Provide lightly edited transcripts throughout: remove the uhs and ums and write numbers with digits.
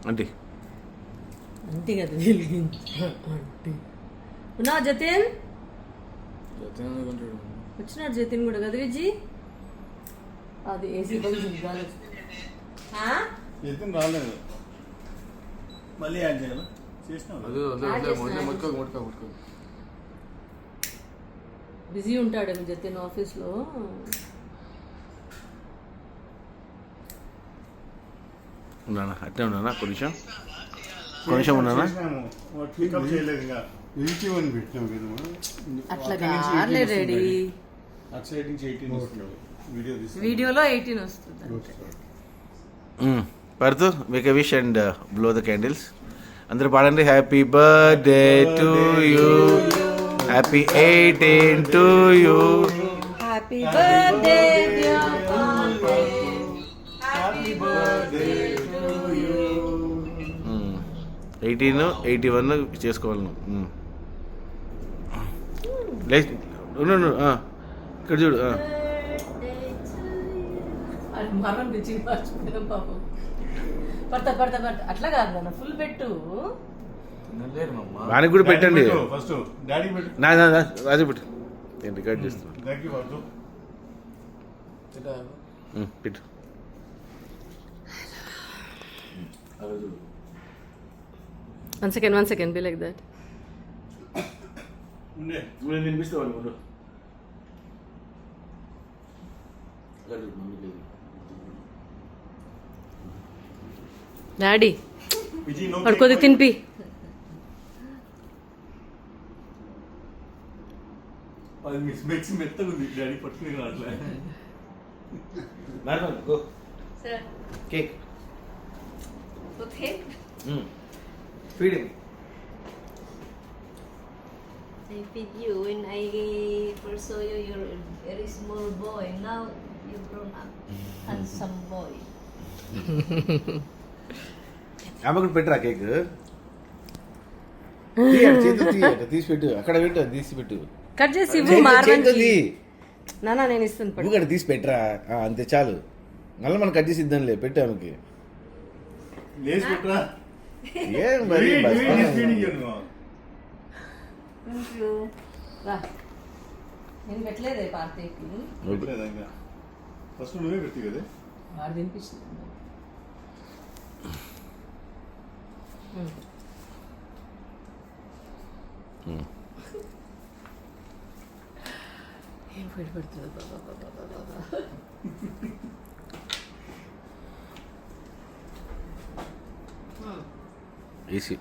అంటే అంటే కదా అంటే ఉన్నా జతిన్ వచ్చినాడు జతిన్ కూడా కదా విజి అది ఏసీ పగిలింది గాలి జతిన్ రాలేదు మళ్ళీ యాడ్ చేయాలి చేసినా బిజీ ఉంటాడేమో జతిన్ ఆఫీస్లో. ఉన్నానా అట్లే ఉన్నానా కొంచెం ఉన్నానా పికప్ చేయలేదు ఇంకా 81 పెట్టినాం కదా అట్లా కాలే రెడీ అటు సైడ్ నుంచి 18 వస్తున్నాడు వీడియో తీసి వీడియోలో 18 వస్తుంది. పడుతూ make a wish and blow the candles. అందరూ పాడండి. Happy birthday to you, happy 18 to you, happy birthday dear పాపే, హ్యాపీ బర్త్డే టు యూ. 18 81 చేసుకోవాలి నువ్వు. ఇక్కడ చూడు. మనం తెచ్చి మర్చిపోయినాం పాపం. పడతా అట్లా కాదు నాన్న, ఫుల్ పెట్టు. వానికి కూడా పెట్టండి. ఫస్ట్ డాడీ పెట్టు, రాజు పెట్టు, నేను రికార్డ్ చేస్తాను. పెట్టు. One second, be like that. వినిపిస్తాను. డాడీ పడుకోది తినిపి. మెత్తగా ఉంది డాడీ పట్టుకుని రావట్లే. Cake Cake? feed him. I feed you when I first saw you. You're a very small boy. Now you've grown up, handsome boy. ఆమెకు పెట్టరా cake? తీసి పెట్టు, అక్కడ పెట్టు, తీసి పెట్టు. కట్ చేసి ఇవ్వు మార్వెన్కి. నానా నేను ఇస్తాను. నువ్వు ఇక్కడ తీసి పెట్టరా, అంతే చాలు. మళ్ళీ మనం కట్ చేసి ఇద్దాంలే, పెట్టు ఆమెకి. లేచి పెట్టరా. ఏం మరి Thank you. రా, నేను పెట్టలేదే పార్టీకి. ఫస్ట్ నువ్వే పెట్టి కదా వాడు తినిపిస్తుంది. ఏం పెడుతుంది బాబా. EC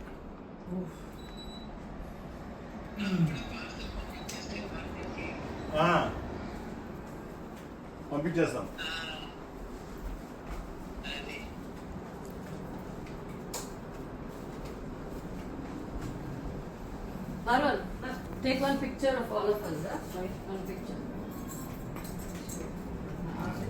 పంపించేస్తాం. Marwan, take one picture of all of us. Right? One picture.